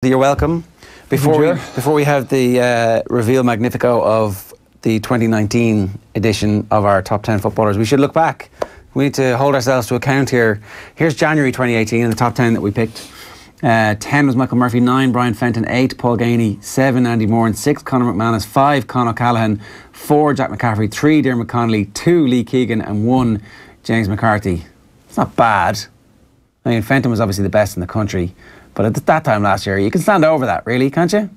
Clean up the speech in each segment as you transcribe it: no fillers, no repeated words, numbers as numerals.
You're welcome. Before we have the reveal magnifico of the 2019 edition of our top 10 footballers, we should look back. We need to hold ourselves to account here. Here's January 2018 and the top 10 that we picked. 10 was Michael Murphy, 9 Brian Fenton, 8 Paul Gainey, 7 Andy Moran, 6 Conor McManus, 5 Conor Gilligan, 4 Jack McCaffrey, 3 Dermot Connolly, 2 Lee Keegan and 1 James McCarthy. It's not bad. I mean, Fenton was obviously the best in the country, but at that time last year, you can stand over that, really, can't you?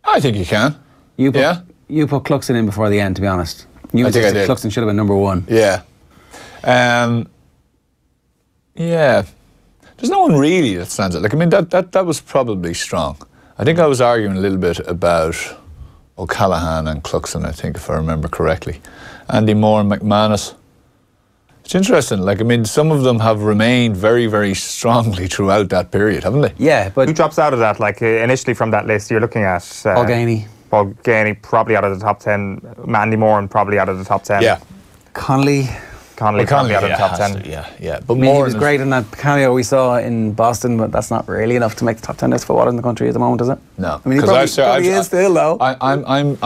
I think you can. You put Cluxton in before the end, to be honest. I think I did. Cluxton should have been number 1. Yeah. Yeah. There's no one really that stands out. Like, I mean, that was probably strong. I think I was arguing a little bit about O'Callaghan and Cluxton, I think, if I remember correctly. Andy Moore and McManus. It's interesting. Like, I mean, some of them have remained very, very strongly throughout that period, haven't they? Yeah, but who drops out of that? Like, initially from that list, you're looking at Paul Gainey. Paul Gainey probably out of the top 10. Andy Moran probably out of the top 10. Yeah. Connolly probably out of the top 10. Yeah. But I mean, he was great in that cameo we saw in Boston, but that's not really enough to make the top 10 list for what in the country at the moment, is it? No. I mean, he probably is still, though. I'm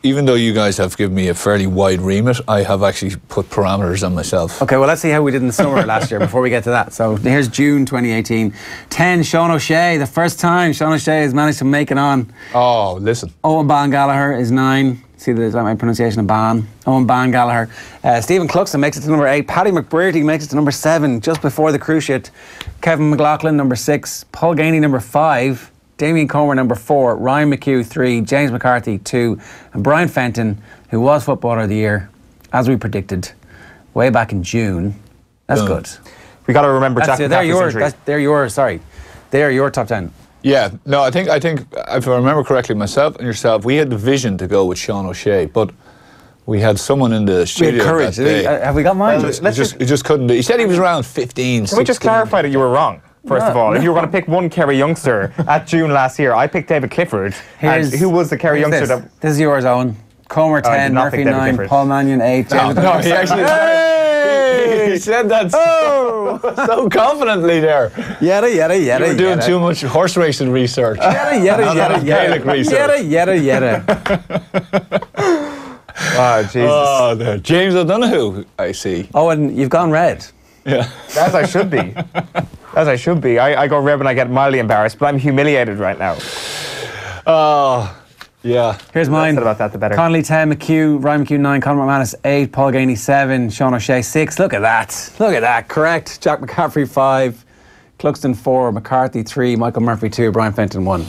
even though you guys have given me a fairly wide remit, I have actually put parameters on myself. Okay, well, let's see how we did in the summer last year before we get to that. So here's June 2018. 10, Sean O'Shea. The first time Sean O'Shea has managed to make it on. Oh, listen. Owen Ban Gallagher is 9. See my pronunciation of Ban. Owen Ban Gallagher. Stephen Cluxton makes it to number 8. Paddy McBrearty makes it to number 7, just before the cruciate. Kevin McLaughlin, number 6. Paul Gainey, number 5. Damien Comer, number 4. Ryan McHugh, 3. James McCarthy, 2. And Brian Fenton, who was Footballer of the Year, as we predicted, way back in June. That's good. We got to remember Jack McCaffrey's injury. They're your top 10. Yeah, no, I think if I remember correctly, myself and yourself, we had the vision to go with Sean O'Shea, but we had someone in the studio. We had courage. That day. Have we got mine? He just couldn't do. He said he was around 15. Can we just clarify that you were wrong? First of all, if you were going to pick one Kerry youngster at June last year, I picked David Clifford. And who was the Kerry youngster that? This is yours, Owen. Comer 10, Murphy 9, Clifford. Paul Mannion 8. No, he actually. He said that so confidently there. Yada. You were doing too much horse racing research. Yada. Oh, Jesus. Oh, there. James O'Donoghue, I see. Oh, and you've gone red. Yeah. As I should be. As I should be. I go red when I get mildly embarrassed, but I'm humiliated right now. Oh, yeah. Here's mine. The about that, the better. Connolly 10, Ryan McHugh 9, Conor McManus 8, Paul Gainey 7, Sean O'Shea 6. Look at that. Correct. Jack McCaffrey 5, Cluxton 4, McCarthy 3, Michael Murphy 2, Brian Fenton 1.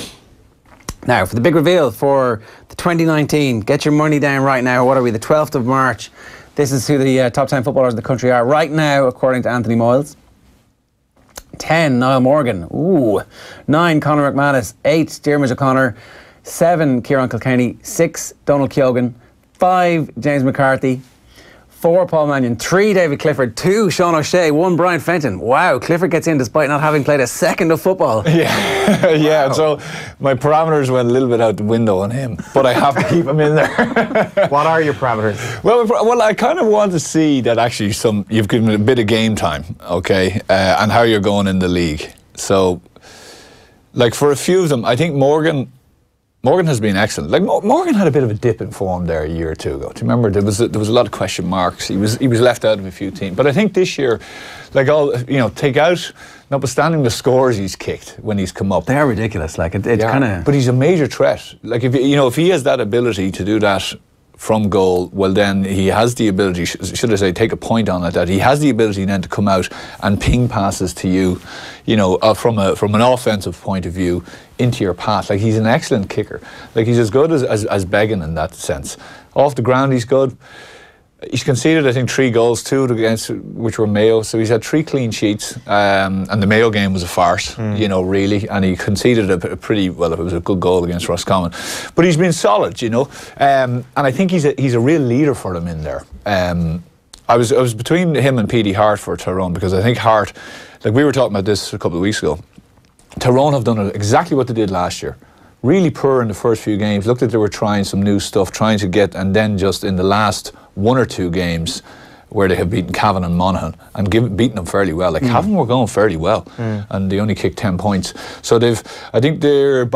Now, for the big reveal for the 2019, get your money down right now. What are we, the 12th of March? This is who the top 10 footballers in the country are right now, according to Anthony Moyles. 10, Niall Morgan. Ooh. 9, Conor McManus. 8, Diarmuid O'Connor. 7, Kieran Kilkenny. 6, Donald Keogan. 5, James McCarthy. 4, Paul Mannion. 3, David Clifford. 2, Sean O'Shea. 1, Brian Fenton. Wow, Clifford gets in despite not having played a second of football. Yeah, yeah. Wow. So my parameters went a little bit out the window on him, but I have to keep him in there. What are your parameters? Well, I kind of want to see that actually you've given a bit of game time, okay, and how you're going in the league. So, like for a few of them, I think Morgan has been excellent. Like Morgan had a bit of a dip in form there a year or two ago. Do you remember there was a lot of question marks. He was left out of a few teams. But I think this year, like take out, notwithstanding the scores he's kicked when he's come up. They are ridiculous. Like it's kind of. But he's a major threat. Like if he has that ability to do that from goal, well then he has the ability, should I say, take a point on it, that he has the ability then to come out and ping passes to you, from an offensive point of view into your path. Like he's an excellent kicker. Like he's as good as Began in that sense. Off the ground he's good. He's conceded, I think, 3 goals, 2 against which were Mayo. So he's had 3 clean sheets, and the Mayo game was a farce, really. And he conceded a pretty well. It was a good goal against Roscommon, but he's been solid, and I think he's a real leader for them in there. I was between him and Petey Hart for Tyrone, because I think Hart, like we were talking about this a couple of weeks ago, Tyrone have done exactly what they did last year. Really poor in the first few games. Looked like they were trying some new stuff, trying to get, and then just in the last 1 or 2 games, where they have beaten Cavan and Monaghan and beaten them fairly well. Like Cavan were going fairly well, and they only kicked 10 points. So I think they've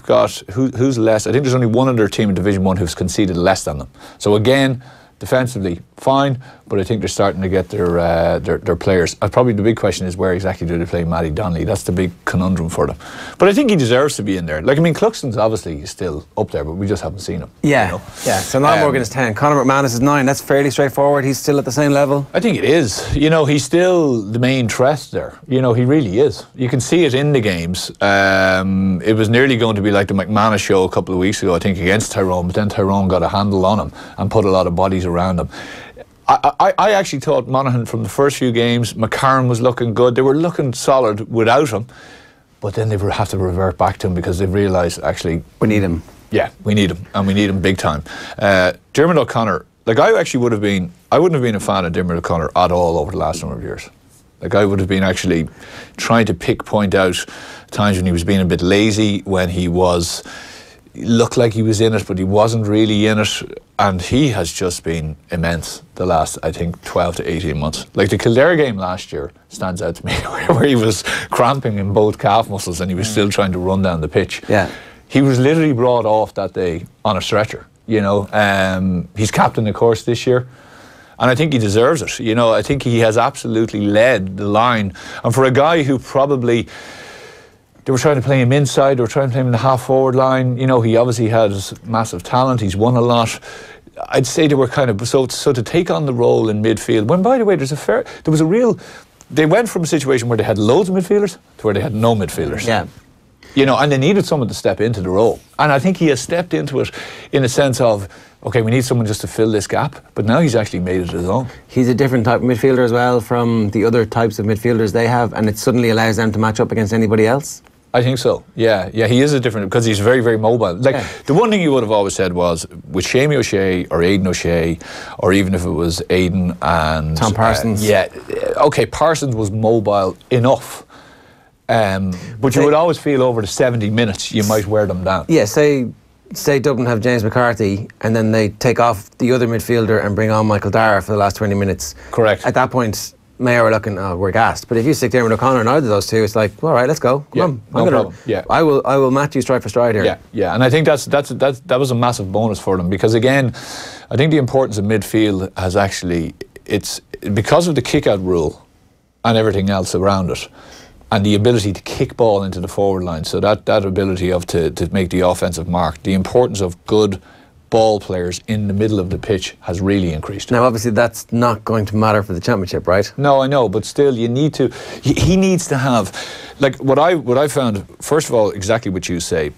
got who's less. I think there's only one other team in Division 1 who's conceded less than them. So again, defensively fine, but I think they're starting to get their players. Probably the big question is, where exactly do they play Matty Donnelly? That's the big conundrum for them. But I think he deserves to be in there. Like, I mean, Cluxton's obviously still up there, but we just haven't seen him. Yeah, you know? yeah. So Niall Morgan is 10. Conor McManus is 9. That's fairly straightforward. He's still at the same level. I think it is. You know, he's still the main threat there. You know, he really is. You can see it in the games. It was nearly going to be like the McManus show a couple of weeks ago, I think, against Tyrone, but then Tyrone got a handle on him and put a lot of bodies around him. I actually thought Monaghan from the first few games, McCarron was looking good. They were looking solid without him, but then they have to revert back to him because they've realised, actually, we need him. Yeah, we need him, and we need him big time. Dermot O'Connor, like, I wouldn't have been a fan of Dermot O'Connor at all over the last number of years. Like, I would have been actually trying to point out times when he was being a bit lazy, when he looked like he was in it, but he wasn't really in it. And he has just been immense the last, I think, 12 to 18 months. Like, the Kildare game last year stands out to me, where he was cramping in both calf muscles and he was still trying to run down the pitch. Yeah. He was literally brought off that day on a stretcher, you know. He's captain, of course, this year. And I think he deserves it. You know, I think he has absolutely led the line. And for a guy who probably... They were trying to play him inside, they were trying to play him in the half-forward line. You know, he obviously has massive talent, he's won a lot. I'd say they were kind of... So to take on the role in midfield, when, by the way, they went from a situation where they had loads of midfielders to where they had no midfielders. Yeah. You know, and they needed someone to step into the role. And I think he has stepped into it in a sense of, okay, we need someone just to fill this gap, but now he's actually made it his own. He's a different type of midfielder as well from the other types of midfielders they have, and it suddenly allows them to match up against anybody else. I think so, yeah, he is a different, because he's very, very mobile. Like, the one thing you would have always said was, with Shamie O'Shea or Aidan O'Shea, or even if it was Aidan and... Tom Parsons. Okay, Parsons was mobile enough, but you would always feel over the 70 minutes you might wear them down. Yeah, say Dublin have James McCarthy, and then they take off the other midfielder and bring on Michael Dara for the last 20 minutes. Correct. At that point, Mayo are looking, we're gassed. But if you stick Dermot O'Connor and either of those two, it's like, all right, let's go. Come on. No problem. Yeah. I will match you stride for stride here. Yeah. And I think that was a massive bonus for them, because again, I think the importance of midfield has actually, it's because of the kick-out rule and everything else around it, and the ability to kick ball into the forward line. So that ability to make the offensive mark, the importance of good ball players in the middle of the pitch has really increased. Now, obviously, that's not going to matter for the championship, right? No, I know, but still, you need to. He needs to have, like, what I found. First of all, exactly what you say.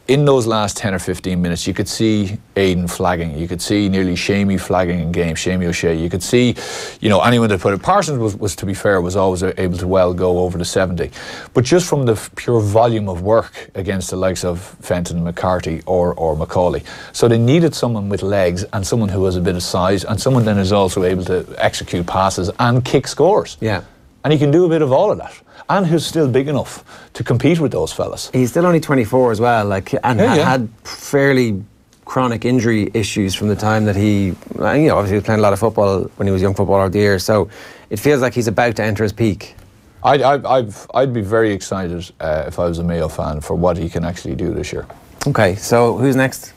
In those last 10 or 15 minutes, you could see Aidan flagging. You could see nearly Shamie flagging in game, Shamie O'Shea. You could see, you know, anyone that put it. Parsons was, to be fair, was always able to well go over the 70. But just from the pure volume of work against the likes of Fenton, McCarthy or Macaulay. So they needed someone with legs and someone who has a bit of size and someone then is also able to execute passes and kick scores. Yeah. And he can do a bit of all of that. And who's still big enough to compete with those fellas. He's still only 24 as well, had fairly chronic injury issues from the time that he, obviously was playing a lot of football when he was young footballer of the year. So it feels like he's about to enter his peak. I'd be very excited if I was a Mayo fan for what he can actually do this year. Okay, so who's next?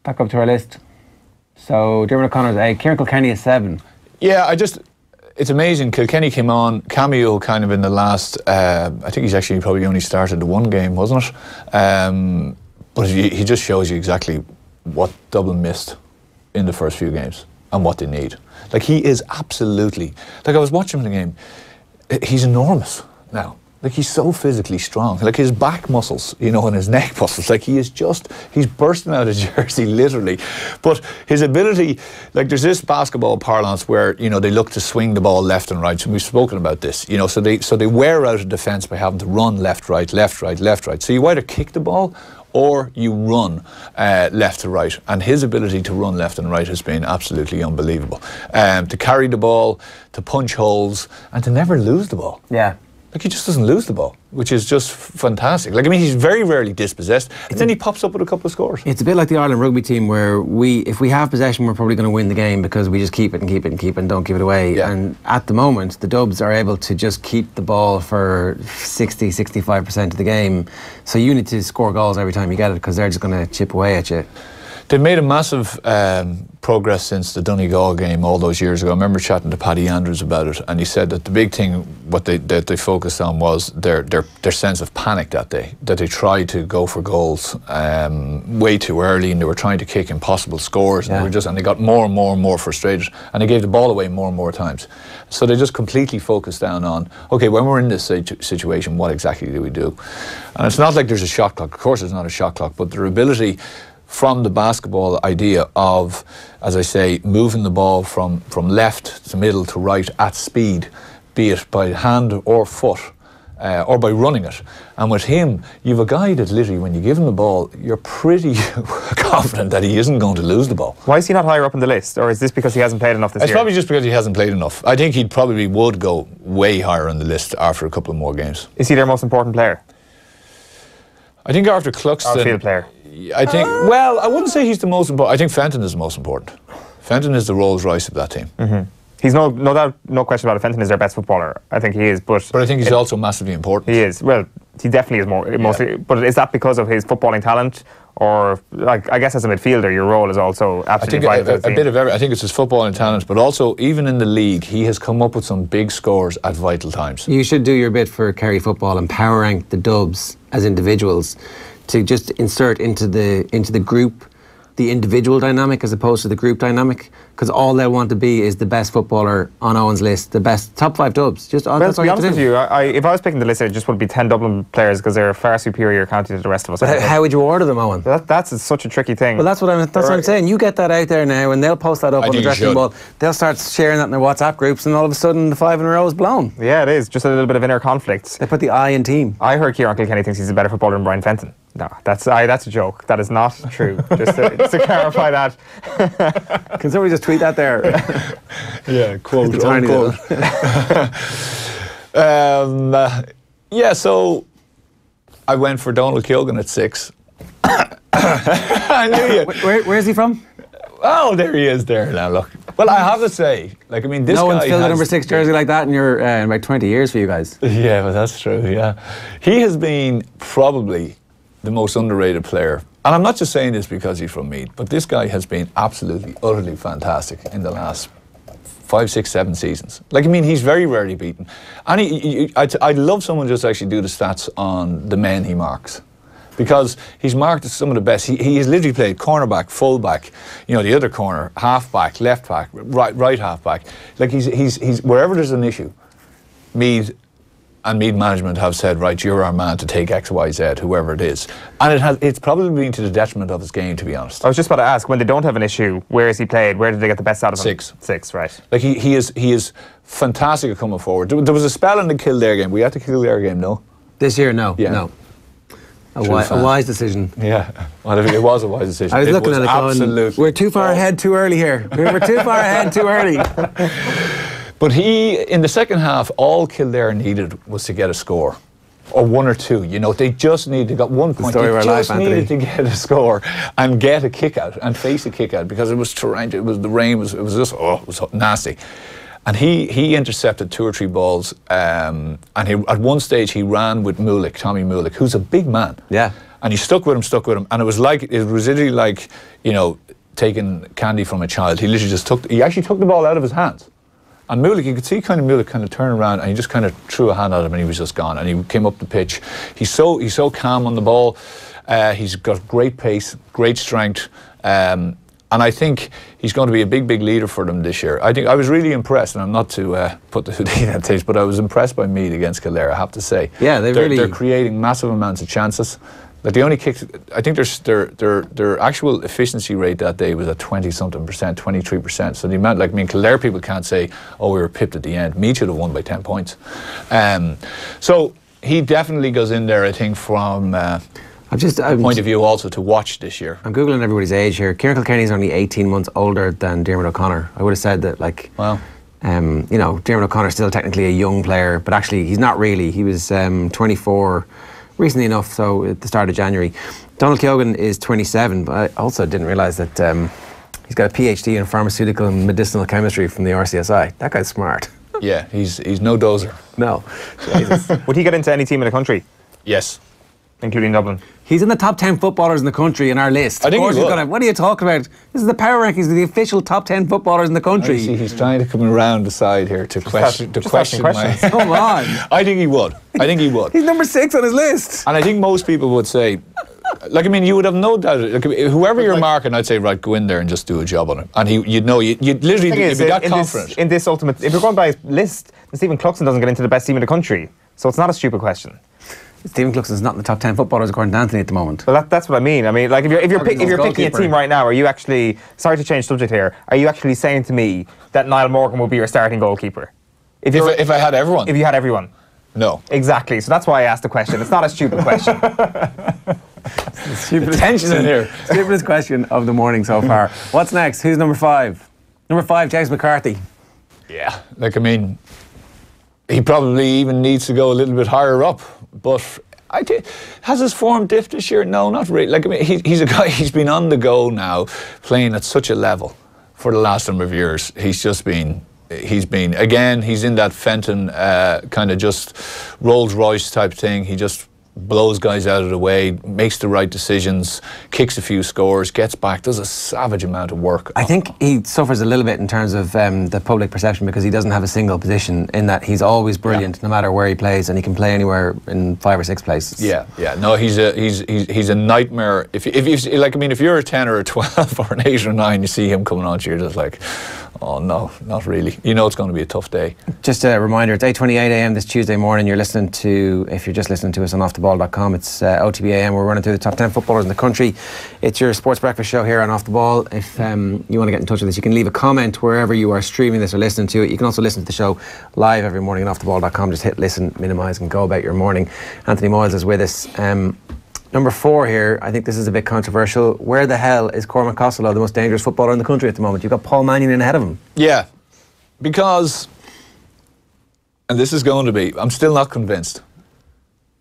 Back up to our list. So Dermot O'Connor's 8, Kieran Kilkenny is 7. Yeah, it's amazing. Kilkenny came on, cameo kind of in the last, I think he's actually probably only started the one game, wasn't it? But he just shows you exactly what Dublin missed in the first few games and what they need. Like, he is absolutely, like, I was watching the game, he's enormous now. Like, he's so physically strong. Like, his back muscles, you know, and his neck muscles, like, he's bursting out of jersey, literally. But his ability, like, there's this basketball parlance where, you know, they look to swing the ball left and right. So we've spoken about this, you know, so they wear out a defence by having to run left, right, left, right, left, right. So you either kick the ball or you run left to right. And his ability to run left and right has been absolutely unbelievable. To carry the ball, to punch holes, and to never lose the ball. Yeah. Like, he just doesn't lose the ball, which is just fantastic. Like, I mean, he's very rarely dispossessed, and then he pops up with a couple of scores. It's a bit like the Ireland rugby team where if we have possession, we're probably going to win the game because we just keep it and keep it and keep it and don't give it away. Yeah. And at the moment, the Dubs are able to just keep the ball for 60, 65% of the game. So you need to score goals every time you get it because they're just going to chip away at you. They made a massive progress since the Donegal game all those years ago. I remember chatting to Paddy Andrews about it, and he said that the big thing that they focused on was their sense of panic that day. That they tried to go for goals way too early, and they were trying to kick impossible scores, and they got more and more and more frustrated, and they gave the ball away more and more times. So they just completely focused down on, okay, when we're in this situation, what exactly do we do? And it's not like there's a shot clock. Of course, there's not a shot clock, but their ability from the basketball idea of, as I say, moving the ball from left to middle to right at speed, be it by hand or foot, or by running it. And with him, you've a guy that literally, when you give him the ball, you're pretty confident that he isn't going to lose the ball. Why is he not higher up on the list? Or is this because he hasn't played enough this year? It's probably just because he hasn't played enough. I think he probably would go way higher on the list after a couple of more games. Is he their most important player? I think after Cluxton... Outfield player. I think, well, I wouldn't say he's the most important. I think Fenton is the most important. Fenton is the Rolls Royce of that team. Mm-hmm. He's no doubt, no question about it. Fenton is their best footballer. I think he is, but I think he's also massively important. He is. Well, he definitely is mostly. But is that because of his footballing talent, or like I guess as a midfielder, your role is also absolutely vital. A bit of everything. I think it's his footballing talent, but also even in the league, he has come up with some big scores at vital times. You should do your bit for Kerry football and power rank the Dubs as individuals, to just insert into the group the individual dynamic as opposed to the group dynamic, because all they want to be is the best footballer on Owen's list, the best top 5 Dubs. Just well, to be honest with you, if I was picking the list, it just would be 10 Dublin players because they're a far superior county to the rest of us. But how would you order them, Owen? That's such a tricky thing. Well, that's what I'm saying. You get that out there now, and they'll post that up on the dressing ball. They'll start sharing that in their WhatsApp groups, and all of a sudden the 5 in a row is blown. Yeah, it is. Just a little bit of inner conflict. They put the I in team. I heard Kieran Kilkenny thinks he's a better footballer than Brian Fenton. No, that's a joke. That is not true. just to clarify that. Can somebody just tweet that there? Yeah, quote, unquote. Yeah, so I went for Donald Kilgan at 6. I knew you. Where is he from? Oh, there he is there now, look. Well, I have to say, like, I mean, this guy... No one's filled a number 6 jersey like that in about 20 years for you guys. Yeah, but that's true, yeah. He has been probably the most underrated player. And I'm not just saying this because he's from Meath, but this guy has been absolutely, utterly fantastic in the last 5, 6, 7 seasons. Like, I mean, he's very rarely beaten. And I'd love someone just actually do the stats on the men he marks, because he's marked some of the best. He has literally played cornerback, fullback, the other corner, halfback, left back, right halfback. Like, he's wherever there's an issue, Meath and Meath management have said, right, you're our man to take X, Y, Z, whoever it is. And it's probably been to the detriment of his game, to be honest. I was just about to ask, when they don't have an issue, where has he played? Where did they get the best out of him? 6, right. Like, he is fantastic at coming forward. There was a spell in the Kildare game. We had the Kildare game, no? This year, no. Yeah. No. A wise decision. Yeah, well, it was a wise decision. I was looking at it going, absolutely. We're too far ahead too early here. We're too far ahead too early. But in the second half, all Kildare needed was to get a score. Or 1 or 2, they just needed to get 1 point. They just needed to get a score and get a kick out and face a kick out, because it was torrential. The rain was just it was nasty. And he intercepted 2 or 3 balls, and at one stage he ran with Tommy Mulick, who's a big man. Yeah. And he stuck with him, and it was literally like, taking candy from a child. He literally he actually took the ball out of his hands. And Mulick, you could see Mulick kind of turn around, and he just kind of threw a hand at him, and he was just gone. And he came up the pitch. He's so calm on the ball. He's got great pace, great strength. And I think he's going to be a big, big leader for them this year. I was really impressed, and I'm not to put the hoodie in taste, but I was impressed by Meath against Kildare, I have to say. Yeah, they're creating massive amounts of chances. Like, they only kicked, I think their actual efficiency rate that day was at 20-something percent, 23%. So the amount, Kildare people can't say, oh, we were pipped at the end. Meath should have won by 10 points. So he definitely goes in there, I think, from a point of view also to watch this year. I'm Googling everybody's age here. Kieran Kilkenny is only 18 months older than Diarmuid O'Connor. I would have said that, Wow. you know, Diarmuid O'Connor's still technically a young player, but actually he's not really. He was 24 recently enough, so at the start of January. Donald Keoghan is 27, but I also didn't realise that he's got a PhD in pharmaceutical and medicinal chemistry from the RCSI. That guy's smart. Yeah, he's no dozer. No. Would he get into any team in the country? Yes. Including Dublin? He's in the top 10 footballers in the country in our list. I think of course he would. What are you talking about? This is the power rankings of the official top 10 footballers in the country. See, he's trying to come around the side here to question my... Come on. I think he would. I think he would. He's number 6 on his list. And I think most people would say, like, I mean, you would have no doubt. Like, whoever you're marking, I'd say, right, go in there and just do a job on it. And you'd know, you'd literally be that confident. In this ultimate, if you're going by his list, Stephen Cluxton doesn't get into the best team in the country. So it's not a stupid question. Stephen Cluxton's not in the top 10 footballers according to Anthony at the moment. Well, that's what I mean. I mean, like, if you're picking a team right now, are you actually, sorry to change subject here, are you actually saying to me that Niall Morgan will be your starting goalkeeper? If I had everyone? If you had everyone? No. Exactly. So that's why I asked the question. It's not a stupid question. Stupidest tension in here. Stupidest question of the morning so far. What's next? Who's number 5? Number 5, James McCarthy. Yeah, like, I mean, he probably even needs to go a little bit higher up. But has his form dipped this year? No, not really. Like, I mean, he's a guy, he's been on the go now, playing at such a level for the last number of years. He's in that Fenton kind of just Rolls Royce type thing. He just blows guys out of the way, makes the right decisions, kicks a few scores, gets back, does a savage amount of work. I think he suffers a little bit in terms of the public perception because he doesn't have a single position, in that he's always brilliant no matter where he plays, and he can play anywhere in 5 or 6 places. Yeah. No, he's a nightmare. If like, I mean, if you're a 10 or a 12 or an 8 or 9, you see him coming on to you, you're just like, oh no, not really. You know it's going to be a tough day. Just a reminder, it's 8:28 AM this Tuesday morning. If you're just listening to us on offtheball.com, it's OTB AM. We're running through the top 10 footballers in the country. It's your sports breakfast show here on Off the Ball. If you want to get in touch with us, you can leave a comment wherever you are streaming this or listening to it. You can also listen to the show live every morning on offtheball.com. Just hit listen, minimise and go about your morning. Anthony Moyles is with us. Number 4 here, I think this is a bit controversial. Where the hell is Cormac Costello, the most dangerous footballer in the country at the moment? You've got Paul Mannion in ahead of him. Yeah, because, and this is going to be, I'm still not convinced.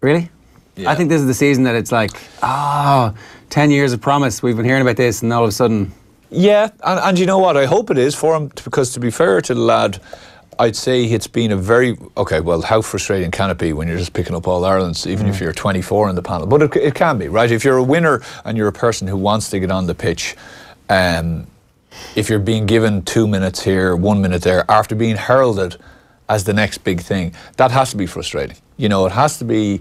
Really? Yeah. I think this is the season that it's like, 10 years of promise. We've been hearing about this, and all of a sudden... Yeah, and you know what? I hope it is for him, because to be fair to the lad, I'd say it's been a very... Okay, well, how frustrating can it be when you're just picking up All-Irelands, even if you're 24 in the panel? But it can be, right? If you're a winner and you're a person who wants to get on the pitch, if you're being given 2 minutes here, 1 minute there, after being heralded as the next big thing, that has to be frustrating. You know, it has to be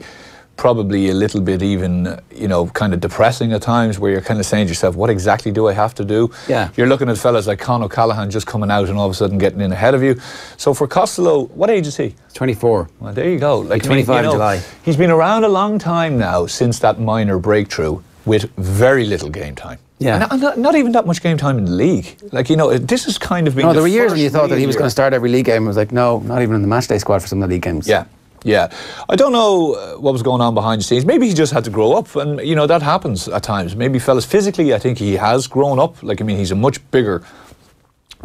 probably a little bit even, you know, kind of depressing at times, where you're kind of saying to yourself, what exactly do I have to do? Yeah. You're looking at fellas like Conor Gilligan just coming out and all of a sudden getting in ahead of you. So for Costello, what age is he? 24. Well, there you go. Like, 25 in July. He's been around a long time now, since that minor breakthrough, with very little game time. Yeah. Not even that much game time in the league. Like, you know, this has kind of been... No, there were years when you thought that he was going to start every league game. I was like, no, not even in the matchday squad for some of the league games. Yeah. I don't know what was going on behind the scenes. Maybe he just had to grow up, and, you know, that happens at times. Maybe fellas, physically, I think he has grown up. Like, I mean, he's a much bigger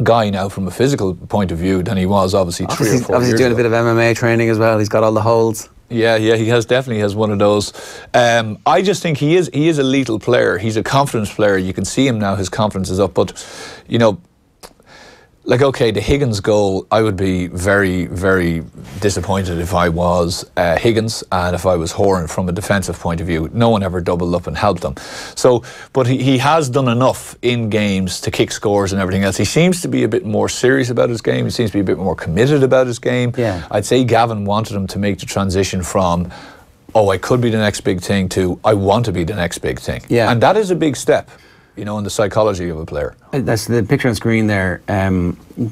guy now from a physical point of view than he was, obviously, 3 or 4 years ago. Obviously doing a bit of MMA training as well. He's got all the holds. Yeah, he definitely has one of those. I just think he is a lethal player. He's a confidence player. You can see him now, his confidence is up. But, you know, like, okay, the Higgins goal, I would be very, very disappointed if I was Higgins and if I was Horan from a defensive point of view. No one ever doubled up and helped them. So, but he has done enough in games to kick scores and everything else. He seems to be a bit more serious about his game. He seems to be a bit more committed about his game. Yeah. I'd say Gavin wanted him to make the transition from, I could be the next big thing, to I want to be the next big thing. Yeah. And that is a big step, you know, in the psychology of a player. That's the picture on screen there.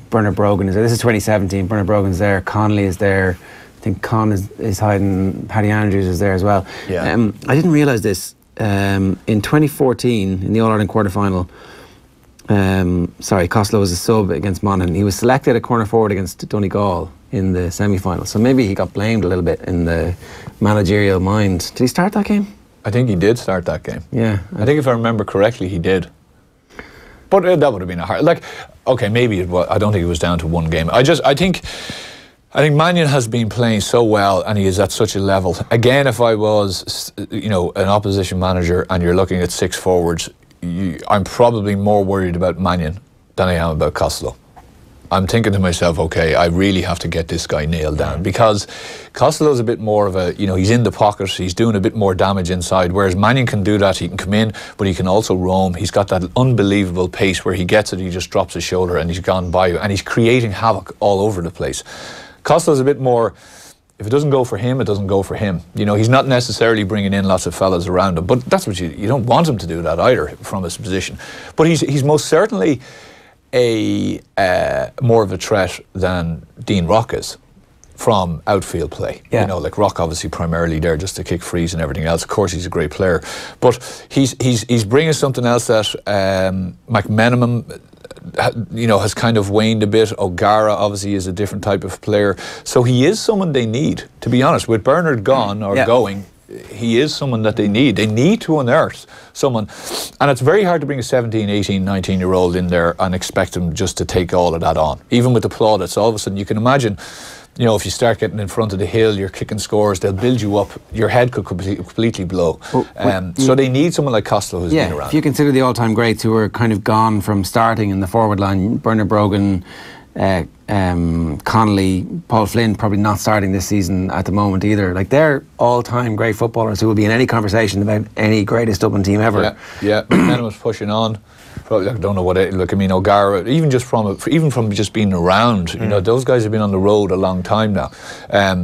Bernard Brogan is there. This is 2017. Bernard Brogan's there. Connolly is there. I think Con is hiding. Paddy Andrews is there as well. Yeah. I didn't realise this. In 2014, in the All-Ireland quarter-final, Costello was a sub against Monaghan. He was selected at corner forward against Donegal in the semi-final. So maybe he got blamed a little bit in the managerial mind. Did he start that game? I think he did start that game. Yeah. I think if I remember correctly, he did. But that would have been a hard... Like, Okay, maybe it was. I don't think it was down to one game. I think Mannion has been playing so well, and he is at such a level. Again, if I was, an opposition manager, and you're looking at 6 forwards, I'm probably more worried about Mannion than I am about Costello. I'm thinking to myself, okay, I really have to get this guy nailed down, because Costello's a bit more of a, he's in the pocket, he's doing a bit more damage inside, whereas Mannion can do that. He can come in, but he can also roam. He's got that unbelievable pace where he gets it, he just drops his shoulder and he's gone by you, and he's creating havoc all over the place. Costello's a bit more, if it doesn't go for him, it doesn't go for him. He's not necessarily bringing in lots of fellas around him, but that's what you don't want him to do that either from his position. But he's most certainly more of a threat than Dean Rock is from outfield play. Yeah. Like Rock obviously primarily there just to kick frees and everything else. Of course, he's a great player, but he's bringing something else that McMenamin has kind of waned a bit. O'Gara obviously is a different type of player, so he is someone they need, to be honest. With Bernard gone or going, he is someone that they need. They need to unearth someone. And it's very hard to bring a 17, 18, 19-year-old in there and expect him just to take all of that on. Even with the plaudits, all of a sudden you can imagine, if you start getting in front of the hill, you're kicking scores, they'll build you up. Your head could completely blow. So they need someone like Costello who's been around. If you consider the all-time greats who were kind of gone from starting in the forward line, Bernard Brogan, Connolly, Paul Flynn probably not starting this season at the moment either. Like, they're all-time great footballers who will be in any conversation about any greatest Dublin team ever. Yeah. McMenamin was pushing on. Probably, I don't know what. O'Gara, even from just being around, those guys have been on the road a long time now.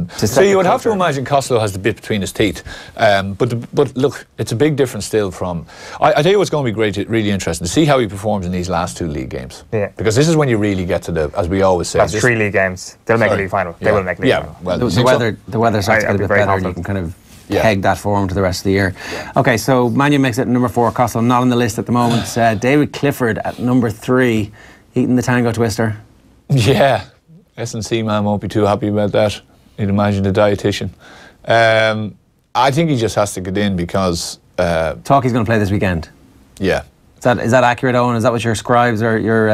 So you would have to imagine Costello has the bit between his teeth. But look, it's a big difference still from. I tell you what's going to be great, really interesting to see how he performs in these last 2 league games. Yeah. Because this is when you really get to the, as we always say. That's 3 league games. They'll make a league final. They will make a league final. Well, the weather starts to get a bit better. You can kind of peg that form to the rest of the year. Okay, so Mannion makes it at number 4. Costello not on the list at the moment. David Clifford at number 3, eating the tango twister. Yeah, S&C man won't be too happy about that. You'd imagine the dietitian. I think he just has to get in because talk he's going to play this weekend. Yeah. Is that accurate, Owen? Is that what your scribes or your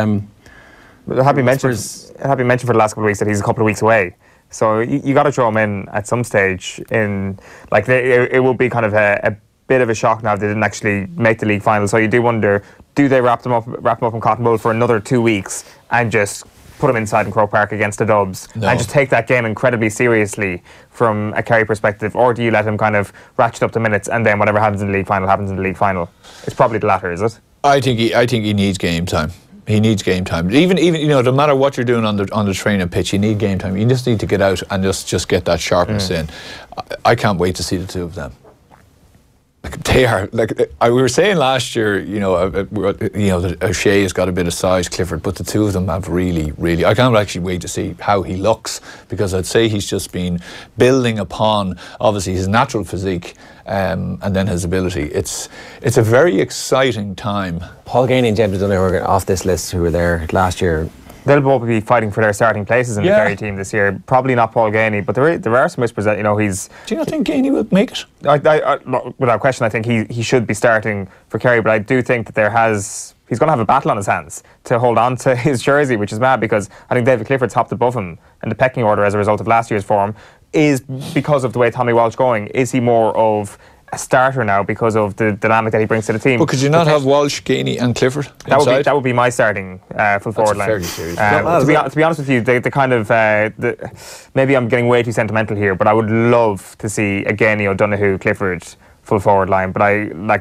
Happy mentioned for the last couple of weeks that he's a couple of weeks away. So you got to throw him in at some stage. It will be kind of a bit of a shock now if they didn't actually make the league final. So you do wonder, do they wrap them up in cotton wool for another 2 weeks and just put him inside in Croke Park against the Dubs and just take that game incredibly seriously from a Kerry perspective, or do you let him kind of ratchet up the minutes and then whatever happens in the league final happens in the league final? It's probably the latter, is it? I think he needs game time. He needs game time. Even no matter what you're doing on the training pitch, you need game time. You just need to get out and just get that sharpness in. I can't wait to see the 2 of them. They are we were saying last year. That O'Shea has got a bit of size, Clifford, but the 2 of them have really. I can't actually wait to see how he looks, because I'd say he's just been building upon obviously his natural physique. And then his ability. It's a very exciting time. Paul Gainey and James O'Donoghue are off this list, who were there last year. They'll both be fighting for their starting places in the Kerry team this year. Probably not Paul Gainey, but there are some whispers that he's. Do you not think Gainey will make it? Without question, I think he should be starting for Kerry. But I do think that he's going to have a battle on his hands to hold on to his jersey, which is mad, because I think David Clifford's hopped above him in the pecking order as a result of last year's form. Is because of the way Tommy Walsh going. Is he more of a starter now because of the dynamic that he brings to the team? But could you not have Walsh, Gainey and Clifford inside? That would be my starting full forward line. Fairly serious. To be honest with you, the kind of maybe I'm getting way too sentimental here, but I would love to see a Gainey, O'Donoghue, Clifford full forward line, but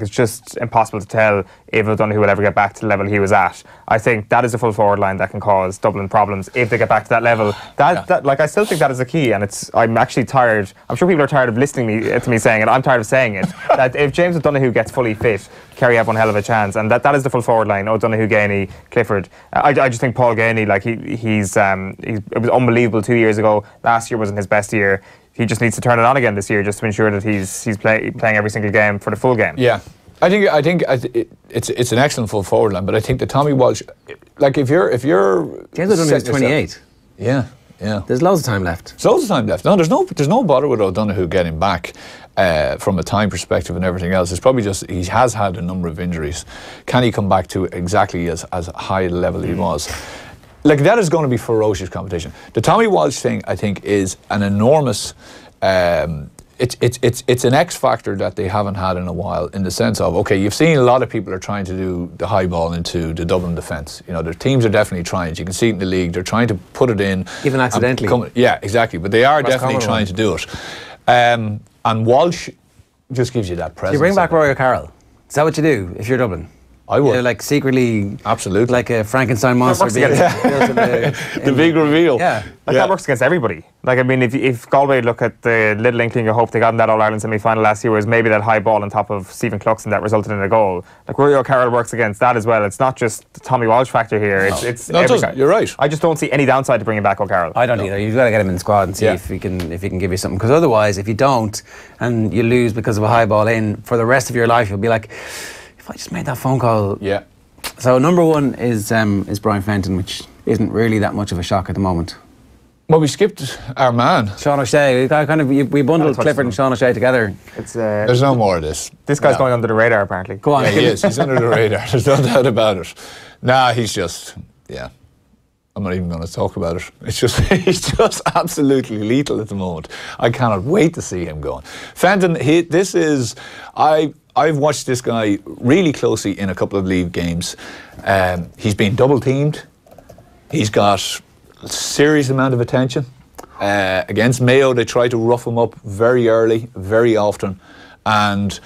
it's just impossible to tell if O'Donoghue will ever get back to the level he was at. I think that is a full forward line that can cause Dublin problems if they get back to that level. I still think that is the key, and I'm actually tired. I'm sure people are tired of listening to me saying it. I'm tired of saying it. That if James O'Donoghue gets fully fit, Kerry have one hell of a chance, and that is the full forward line: O'Donoghue, Gainey, Clifford. I just think Paul Gainey, it was unbelievable 2 years ago. Last year wasn't his best year. He just needs to turn it on again this year, just to ensure that he's playing every single game for the full game. Yeah, I think it's an excellent full forward line, but I think that Tommy Walsh, if you're James O'Donoghue is 28. Yeah. There's loads of time left. There's loads of time left. No, there's no bother with O'Donoghue getting back. from a time perspective and everything else. It's probably just he has had a number of injuries. Can he come back to exactly as high a level he was? Like, that is going to be ferocious competition. The Tommy Walsh thing, I think, is an enormous. It's an X factor that they haven't had in a while, in the sense of, okay, you've seen a lot of people are trying to do the high ball into the Dublin defence. You know, their teams are definitely trying. You can see it in the league. They're trying to put it in. Even accidentally. Yeah, exactly. But they are definitely trying to do it. And Walsh just gives you that presence. So you bring back Rory O'Carroll. Is that what you do if you're Dublin? I would. You're like secretly, absolutely, like a Frankenstein monster. The big reveal. Yeah, that works against everybody. Like, I mean, if Galway look at the little inkling of hope they got in that All-Ireland semi-final last year, was maybe that high ball on top of Stephen Cluxton that resulted in a goal. Like, Rory O'Carroll works against that as well. It's not just the Tommy Walsh factor here. No. It's no, it doesn't. You're right. I just don't see any downside to bringing back O'Carroll. I don't either. You've got to get him in the squad and see if he can give you something. Because otherwise, if you don't and you lose because of a high ball in, for the rest of your life, you'll be like, if I just made that phone call. Yeah. So number one is Brian Fenton, which isn't really that much of a shock at the moment. Well, we skipped our man, Sean O'Shea. We bundled Clifford and Sean O'Shea together. There's no more of this. This guy's going under the radar, apparently. Go on. Yeah, he is. He's under the radar. There's no doubt about it. Nah, he's just, I'm not even going to talk about it. It's just, he's just absolutely lethal at the moment. I cannot wait to see him going. Fenton, I've watched this guy really closely in a couple of league games. He's been double teamed. He's got a serious amount of attention. Against Mayo, they try to rough him up very early, very often. And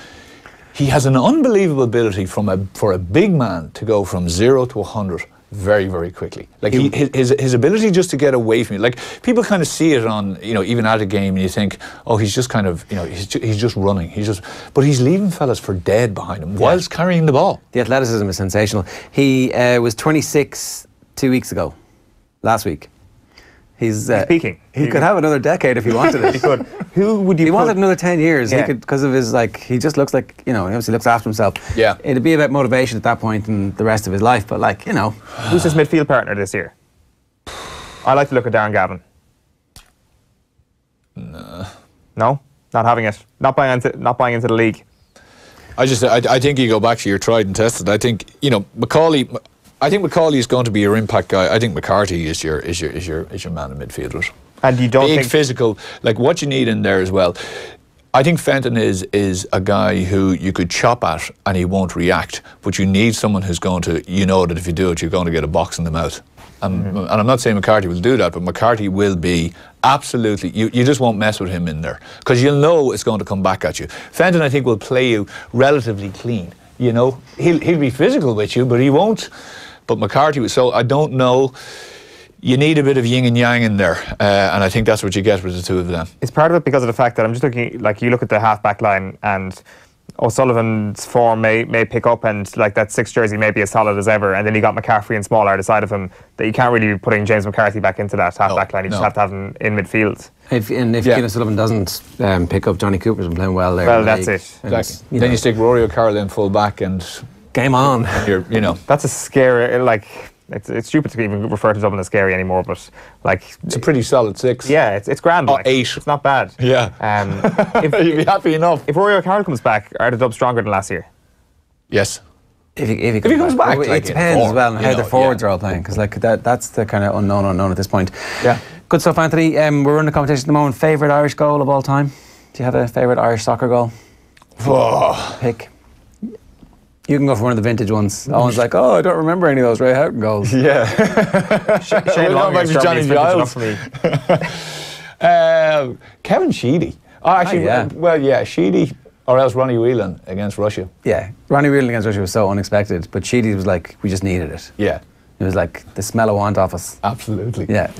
he has an unbelievable ability for a big man to go from 0 to 100 very, very quickly. Like, his ability just to get away from you. Like, people kind of see it on, even at a game, and you think, oh, he's just kind of, he's just running. But he's leaving fellas for dead behind him whilst carrying the ball. The athleticism is sensational. He was 26 2 weeks ago, last week. He's peaking. He could have another decade if he wanted it. He could. Who would you? He wanted another 10 years. Yeah. He could, because of his he just looks like he obviously looks after himself. Yeah. It'd be about motivation at that point and the rest of his life. But who's his midfield partner this year? I like to look at Darren Gavin. No, not having it. Not buying into the league. I think you go back to your tried and tested. I think Macaulay. I think Macaulay is going to be your impact guy. I think McCarthy is your man in midfield. And you don't think physical, like what you need in there as well. I think Fenton is a guy who you could chop at and he won't react, but you need someone who's going to, that if you do it, you're going to get a box in the mouth. And I'm not saying McCarthy will do that, but McCarthy will be absolutely, you just won't mess with him in there, because you'll know it's going to come back at you. Fenton, I think, will play you relatively clean. He'll be physical with you, but he won't. But McCarthy, so I don't know. You need a bit of yin and yang in there, and I think that's what you get with the two of them. It's part of it because of the fact that I'm just looking, like, you look at the half-back line and O'Sullivan's form may pick up, and that 6 jersey may be as solid as ever, and then you got McCaffrey and Small out side of him, that you can't really be putting James McCarthy back into that half-back line. You just have to have him in midfield. If Cian O'Sullivan doesn't pick up, Johnny Cooper's been playing well there. Well, that's it. Exactly. Then you stick Rory O'Carroll in full back and... Game on. That's a scary, it's stupid to even refer to Dublin as scary anymore, but it's a pretty solid 6. Yeah, it's grand. 8. It's not bad. Yeah. You'd be happy enough. If Rory O'Carroll comes back, are the Dubs stronger than last year? Yes. If he comes back, it depends as well on how the forwards are all playing, because that's the kind of unknown at this point. Yeah. Good stuff, Anthony. We're running the competition at the moment. Favourite Irish goal of all time? Do you have a favourite Irish soccer goal? Pick. You can go for one of the vintage ones. Owen's like, I don't remember any of those Ray Houghton goals. Yeah. Shane Long is Johnny Giles for me. Kevin Sheedy. Sheedy, or else Ronnie Whelan against Russia. Yeah, Ronnie Whelan against Russia was so unexpected, but Sheedy was like, we just needed it. Yeah. It was like the smell of want off us. Absolutely. Yeah.